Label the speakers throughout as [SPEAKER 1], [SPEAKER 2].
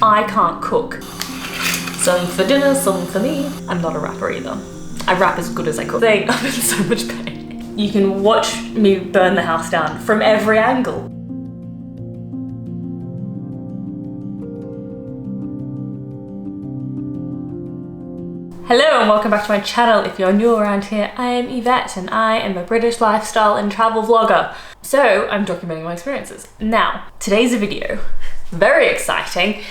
[SPEAKER 1] I can't cook. Some for dinner, some for me. I'm not a rapper either. I rap as good as I cook. I'm in so much pain. You can watch me burn the house down from every angle. Hello and welcome back to my channel. If you're new around here, I am Yvette and I am a British lifestyle and travel vlogger. So I'm documenting my experiences. Now, today's a video, very exciting.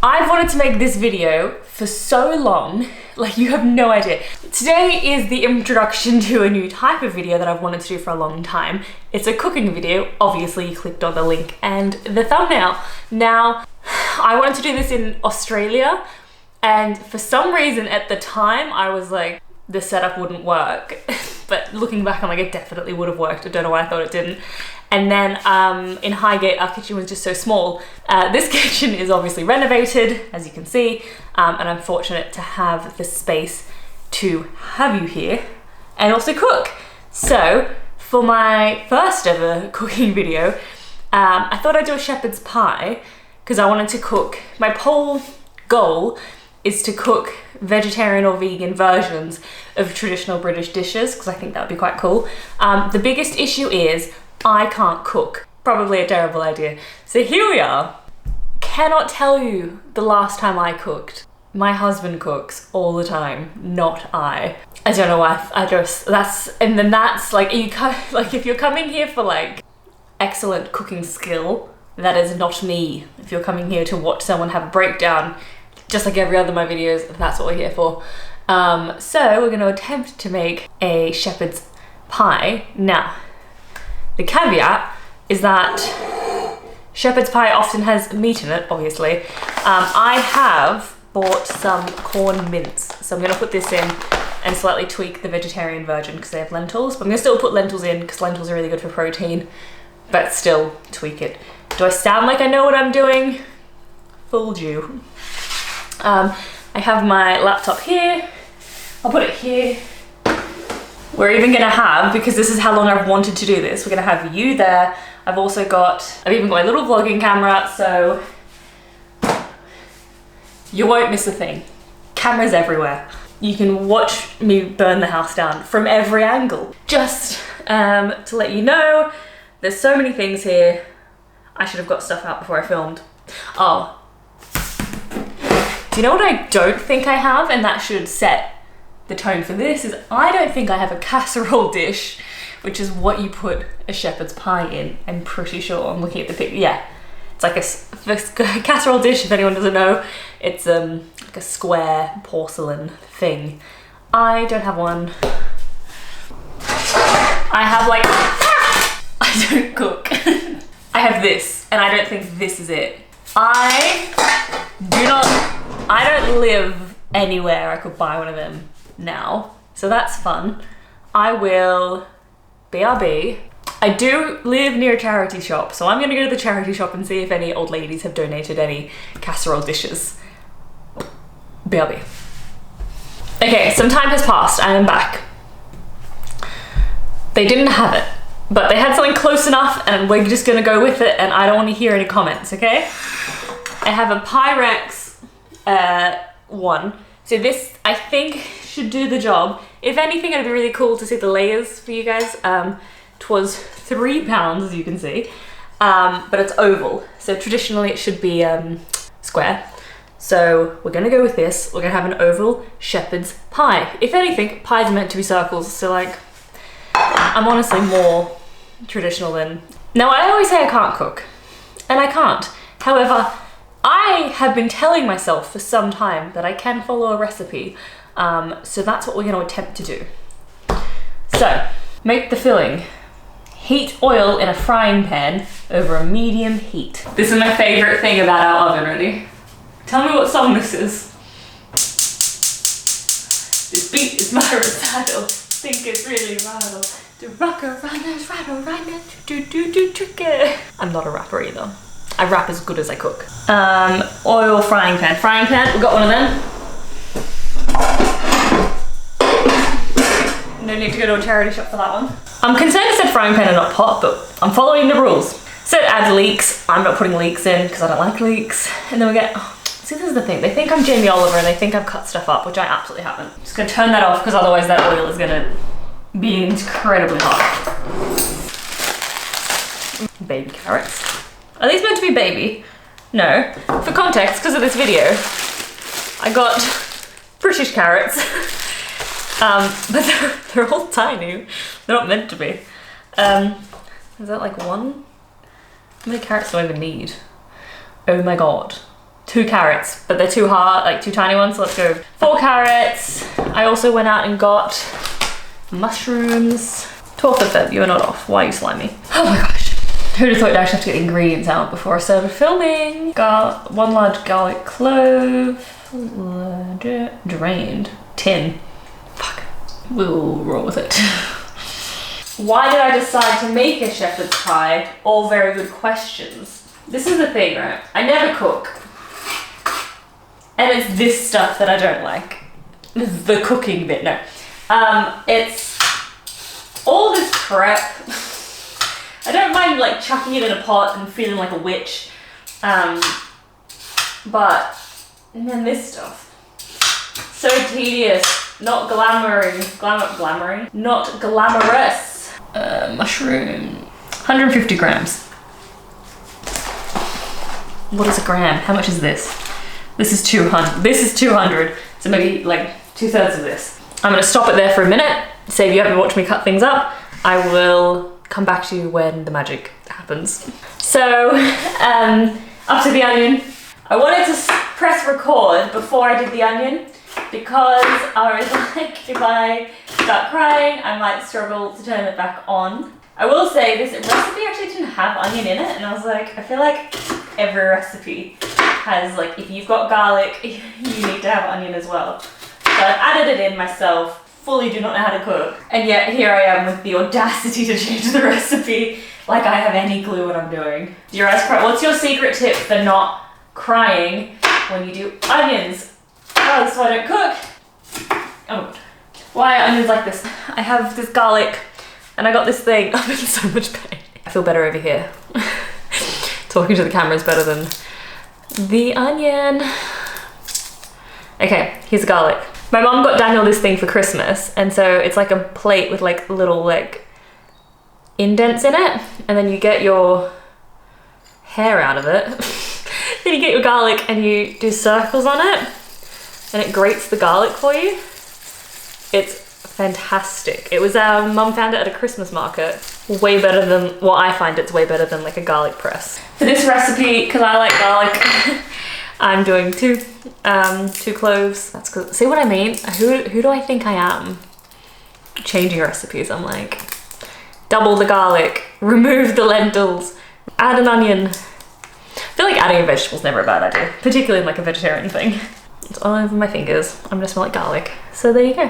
[SPEAKER 1] I've wanted to make this video for so long, like you have no idea. Today is the introduction to a new type of video that I've wanted to do for a long time. It's a cooking video. Obviously you clicked on the link and the thumbnail. Now, I wanted to do this in Australia, and for some reason at the time I was like, the setup wouldn't work. But looking back, I'm like, it definitely would have worked. I don't know why I thought it didn't. And then in Highgate, our kitchen was just so small. This kitchen is obviously renovated, as you can see, and I'm fortunate to have the space to have you here and also cook. So for my first ever cooking video, I thought I'd do a shepherd's pie because I wanted to cook. My whole goal is to cook vegetarian or vegan versions of traditional British dishes because I think that would be quite cool. The biggest issue is I can't cook. Probably a terrible idea. So here we are. Cannot tell you the last time I cooked. My husband cooks all the time, not I. I don't know why. That's like, if you're coming here for like excellent cooking skill, that is not me. If you're coming here to watch someone have a breakdown, just like every other of my videos, that's what we're here for. So we're going to attempt to make a shepherd's pie. Now, the caveat is that shepherd's pie often has meat in it, obviously. I have bought some corn mince, so I'm going to put this in and slightly tweak the vegetarian version because they have lentils, but I'm going to still put lentils in because lentils are really good for protein, but still tweak it. Do I sound like I know what I'm doing? Fooled you. I have my laptop here. I'll put it here. We're even gonna have, because this is how long I've wanted to do this, we're gonna have you there. I've even got my little vlogging camera, so you won't miss a thing. Cameras everywhere. You can watch me burn the house down from every angle. Just to let you know, there's so many things here. I should have got stuff out before I filmed. Oh. Do you know what I don't think I have, and that should set the tone for this, is I don't think I have a casserole dish, which is what you put a shepherd's pie in. I'm pretty sure. I'm looking at the picture. Yeah, it's like a casserole dish, if anyone doesn't know. It's like a square porcelain thing. I don't have one. I have like, I don't cook. I have this, and I don't think this is it. I don't live anywhere I could buy one of them now, so that's fun. I will BRB. I do live near a charity shop, so I'm gonna go to the charity shop and see if any old ladies have donated any casserole dishes. BRB. Okay, some time has passed. I am back. They didn't have it, but they had something close enough and we're just gonna go with it, and I don't want to hear any comments, okay? I have a Pyrex one. So this, I think, should do the job. If anything, it'd be really cool to see the layers for you guys. Twas £3, as you can see, but it's oval. So traditionally it should be square. So we're gonna go with this. We're gonna have an oval shepherd's pie. If anything, pies are meant to be circles. So like, I'm honestly more traditional than... Now, I always say I can't cook, and I can't. However, I have been telling myself for some time that I can follow a recipe, so that's what we're going to attempt to do. So, make the filling. Heat oil in a frying pan over a medium heat. This is my favourite thing about our oven, ready? Tell me what song this is. This beat is my recital. Think it's really vital. To rock around this rattle right now. Do tricky. I'm not a rapper either. I rap as good as I cook. Oil frying pan. Frying pan, we've got one of them. No need to go to a charity shop for that one. I'm concerned it said frying pan and not pot, but I'm following the rules. So it adds leeks. I'm not putting leeks in because I don't like leeks. And then we get, oh, See, this is the thing. They think I'm Jamie Oliver and they think I've cut stuff up, which I absolutely haven't. Just gonna turn that off because otherwise that oil is gonna be incredibly hot. Baby carrots. Are these meant to be baby? No. For context, because of this video, I got British carrots, but they're all tiny. They're not meant to be. Is that like one? How many carrots do I even need? Oh my god. 2 carrots, but they're too hard, like 2 tiny ones, so let's go 4 carrots. I also went out and got mushrooms. 12th of Feb, you're not off. Why are you slimy? Oh my gosh. Who'd have thought I'd actually have to get the ingredients out before I started filming? Got 1 large garlic clove. Drained. 10. Fuck. We'll roll with it. Why did I decide to make a shepherd's pie? All very good questions. This is the thing, right? I never cook. And it's this stuff that I don't like. The cooking bit, no. It's all this prep. I don't mind like chucking it in a pot and feeling like a witch. But, and then this stuff. So tedious, not glamoring, not glamorous. Mushroom, 150 grams. What is a gram? How much is this? This is 200. This is 200. So maybe like 2/3 of this. I'm gonna stop it there for a minute. Save you having to watch me cut things up. I will come back to you when the magic happens. So, up to the onion. I wanted to press record before I did the onion because I was like, if I start crying, I might struggle to turn it back on. I will say this recipe actually didn't have onion in it, and I was like, I feel like every recipe has, like, if you've got garlic, you need to have onion as well. So I've added it in myself, fully do not know how to cook, and yet here I am with the audacity to change the recipe like I have any clue what I'm doing. Your eyes cry. What's your secret tip for not crying when you do onions? Oh, so I don't cook. Oh, why are onions like this? I have this garlic and I got this thing. I'm in so much pain. I feel better over here. Talking to the camera is better than the onion. Okay, here's the garlic. My mom got Daniel this thing for Christmas, and so it's like a plate with like little like indents in it, and then you get your hair out of it. Then you get your garlic and you do circles on it, and it grates the garlic for you. It's fantastic. It was, mum found it at a Christmas market. Way better than, well, I find it's way better than like a garlic press. For this recipe, because I like garlic, I'm doing two cloves. That's good. See what I mean? Who do I think I am? Changing recipes. I'm like, double the garlic, remove the lentils, add an onion. I feel like adding a vegetable's never a bad idea, particularly in like a vegetarian thing. It's all over my fingers. I'm gonna smell like garlic. So there you go.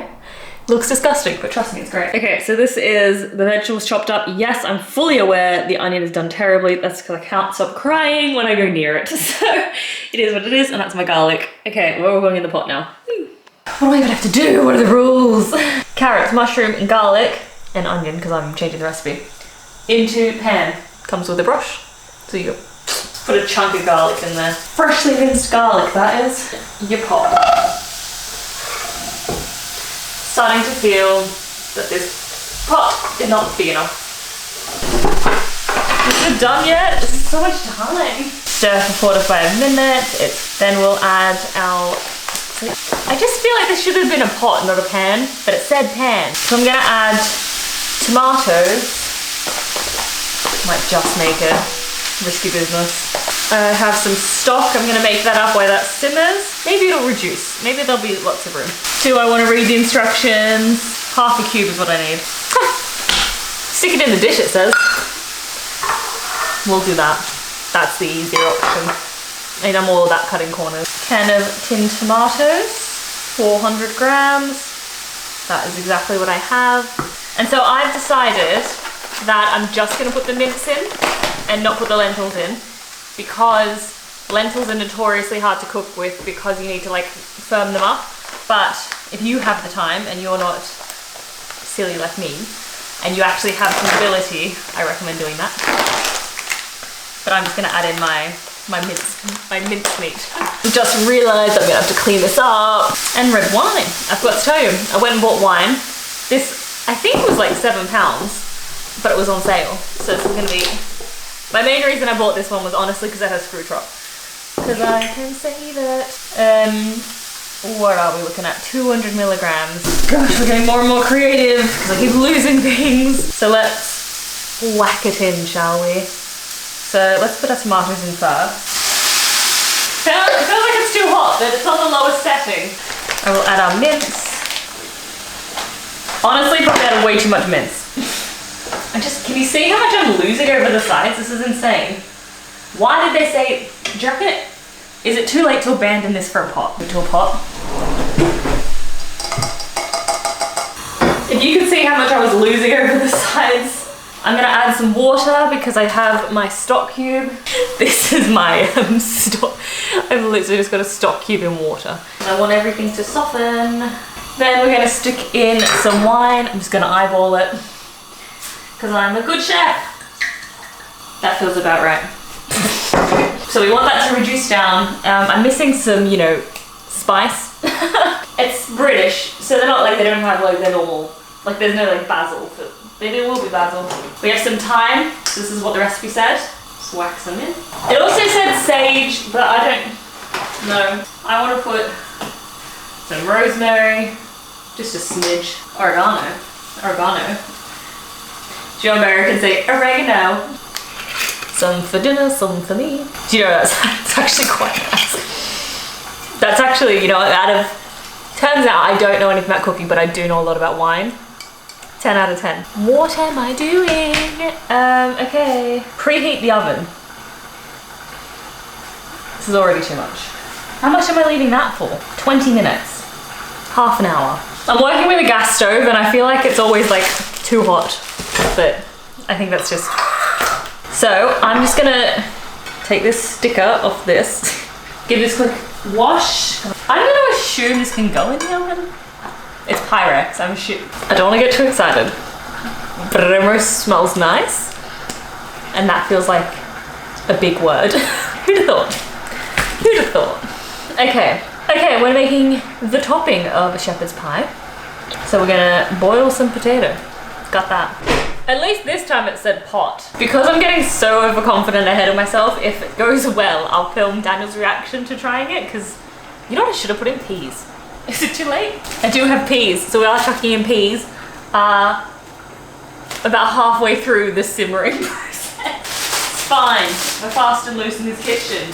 [SPEAKER 1] Looks disgusting, but trust me, it's great. Okay, so this is the vegetables chopped up. Yes, I'm fully aware the onion is done terribly. That's because I can't stop crying when I go near it. So it is what it is, and that's my garlic. Okay, well, we're going in the pot now. What do I even have to do? What are the rules? Carrots, mushroom, and garlic, and onion, because I'm changing the recipe, into pan. Comes with a brush. So you put a chunk of garlic in there. Freshly minced garlic, that is. Your pot. Starting to feel that this pot is not big enough. Is it done yet? This is so much time. Stir for 4 to 5 minutes. Then we'll add our... I just feel like this should have been a pot, not a pan, but it said pan. So I'm gonna add tomatoes. Might just make a risky business. I have some stock. I'm gonna make that up while that simmers. Maybe it'll reduce. Maybe there'll be lots of room. Do I want to read the instructions? Half a cube is what I need. Stick it in the dish, it says. We'll do that. That's the easier option. I need more of that cutting corners. Can of tinned tomatoes, 400 grams. That is exactly what I have. And so I've decided that I'm just gonna put the mince in and not put the lentils in, because lentils are notoriously hard to cook with because you need to like firm them up. But if you have the time and you're not silly like me, and you actually have some ability, I recommend doing that. But I'm just gonna add in my mincemeat. Just realised I'm gonna have to clean this up. And red wine. I've got to tell you, I went and bought wine. This, I think, was like £7, but it was on sale. So this is gonna be, my main reason I bought this one was honestly because it has screw top. Because I can save it. What are we looking at? 200 milligrams. Gosh, we're getting more and more creative because I keep losing things. So let's whack it in, shall we? So let's put our tomatoes in first. It feels like it's too hot, but it's on the lowest setting. I will add our mince. Honestly, probably added way too much mince. Can you see how much I'm losing over the sides? This is insane. Why did they say, do you reckon is it too late to abandon this for a pot? Into a pot? If you could see how much I was losing over the sides, I'm gonna add some water because I have my stock cube. This is my stock. I've literally just got a stock cube in water. And I want everything to soften. Then we're gonna stick in some wine. I'm just gonna eyeball it because I'm a good chef. That feels about right. So we want that to reduce down. I'm missing some, you know, spice. It's British, so they're not like, they don't have like their normal, like there's no like basil. Maybe it will be basil. We have some thyme. This is what the recipe said. Just whack some in. It also said sage, but I don't know. I want to put some rosemary, just a smidge. Oregano. Joe Americans say oregano. Some for dinner, some for me. Do you know that's actually quite nice. That's actually, you know, turns out I don't know anything about cooking, but I do know a lot about wine. 10 out of 10. What am I doing? Okay. Preheat the oven. This is already too much. How much am I leaving that for? 20 minutes. Half an hour. I'm working with a gas stove and I feel like it's always like too hot, but I think that's just... So I'm just gonna take this sticker off this, give this a quick wash. I'm gonna assume this can go in the oven. It's Pyrex, I'm sure. I don't wanna get too excited, but it almost smells nice. And that feels like a big word. Who'd have thought? Who'd have thought? Okay, we're making the topping of a shepherd's pie. So we're gonna boil some potato. Got that. At least this time it said pot. Because I'm getting so overconfident ahead of myself, if it goes well, I'll film Daniel's reaction to trying it, because you know what, I should have put in peas. Is it too late? I do have peas, so we are chucking in peas. About halfway through the simmering process. It's fine, we're fast and loose in this kitchen.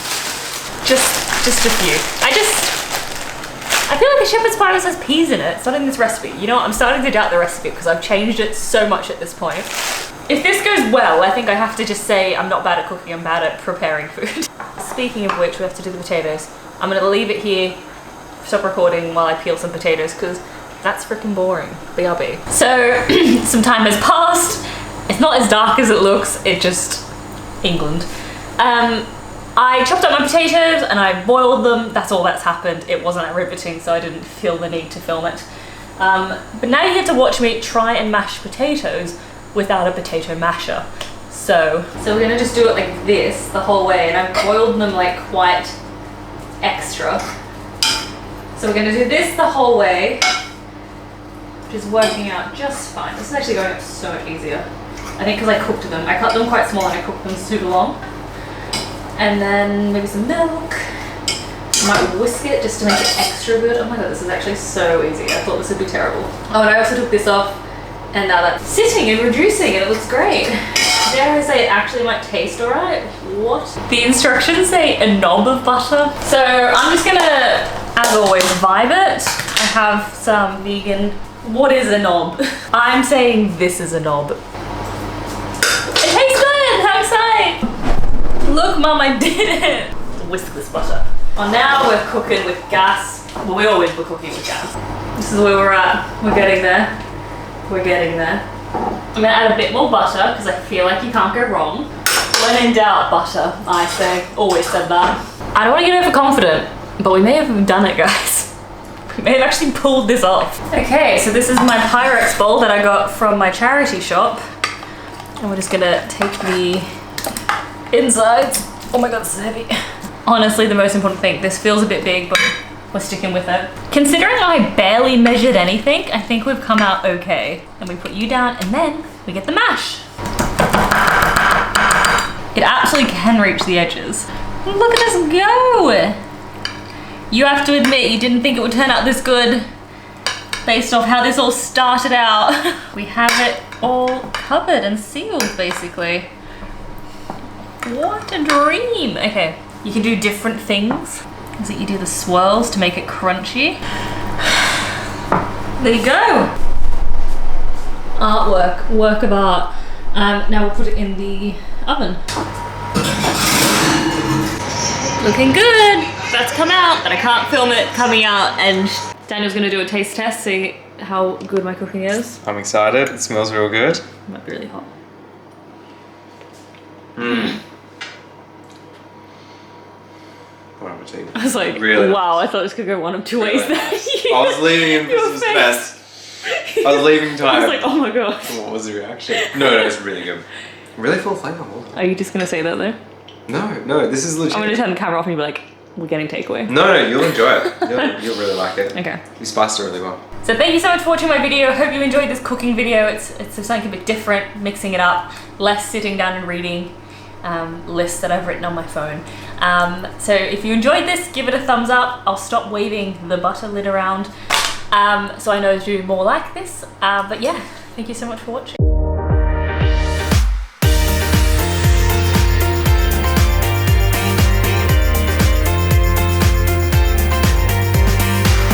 [SPEAKER 1] Just a few. I feel like the shepherd's pie always has peas in it. It's not in this recipe. You know what? I'm starting to doubt the recipe because I've changed it so much at this point. If this goes well, I think I have to just say I'm not bad at cooking, I'm bad at preparing food. Speaking of which, we have to do the potatoes. I'm gonna leave it here, stop recording while I peel some potatoes because that's freaking boring. BRB. So, some time has passed. It's not as dark as it looks, it just, England. I chopped up my potatoes and I boiled them. That's all that's happened. It wasn't that riveting, so I didn't feel the need to film it. But now you get to watch me try and mash potatoes without a potato masher. So we're gonna just do it like this the whole way, and I've boiled them like quite extra. So we're gonna do this the whole way, which is working out just fine. This is actually going up so much easier. I think because I cooked them. I cut them quite small and I cooked them super long. And then maybe some milk. I might whisk it just to make it extra good. Oh my god, this is actually so easy. I thought this would be terrible. Oh, and I also took this off, and now that's sitting and reducing, and it looks great. Dare I say it actually might taste alright? What? The instructions say a knob of butter. So I'm just gonna, as always, vibe it. I have some vegan. What is a knob? I'm saying this is a knob. It tastes good! How exciting! Look, Mum, I did it! Whisk this butter. Oh, now we're cooking with gas. Well, we always were cooking with gas. This is where we're at. We're getting there. We're getting there. I'm gonna add a bit more butter because I feel like you can't go wrong. When in doubt, butter, I say. Always said that. I don't want to get overconfident, but we may have done it, guys. We may have actually pulled this off. Okay, so this is my Pyrex bowl that I got from my charity shop. And we're just gonna take the insides Oh my god, this is heavy. Honestly, the most important thing, this feels a bit big, but we're sticking with it. Considering I barely measured anything, I think we've come out okay. And we put you down and then we get the mash. It absolutely can reach the edges. Look at us go. You have to admit you didn't think it would turn out this good based off how this all started out. We have it all covered and sealed basically. What a dream. Okay, you can do different things. Is that you do the swirls to make it crunchy. There you go. Artwork, work of art. Now we'll put it in the oven. Looking good. That's come out, but I can't film it coming out, and Daniel's gonna do a taste test, see how good my cooking is.
[SPEAKER 2] I'm excited, it smells real good.
[SPEAKER 1] It might be really hot.
[SPEAKER 2] Bon appetit.
[SPEAKER 1] I was like,
[SPEAKER 2] really
[SPEAKER 1] wow, I thought this could go one of two ways there.
[SPEAKER 2] I was leaving him because it was best. I was leaving time.
[SPEAKER 1] I was like, oh my gosh.
[SPEAKER 2] What was the reaction? No, it's really good. Really full flavour.
[SPEAKER 1] Are you just gonna say that though?
[SPEAKER 2] No, this is legit.
[SPEAKER 1] I'm gonna turn the camera off and you'll be like, we're getting takeaway.
[SPEAKER 2] No, you'll enjoy it. You'll really like it.
[SPEAKER 1] Okay.
[SPEAKER 2] You spiced it really well.
[SPEAKER 1] So thank you so much for watching my video. Hope you enjoyed this cooking video. It's something a bit different, mixing it up, less sitting down and reading lists that I've written on my phone. So if you enjoyed this, give it a thumbs up. I'll stop waving the butter lid around so I know to do more like this. But yeah, thank you so much for watching.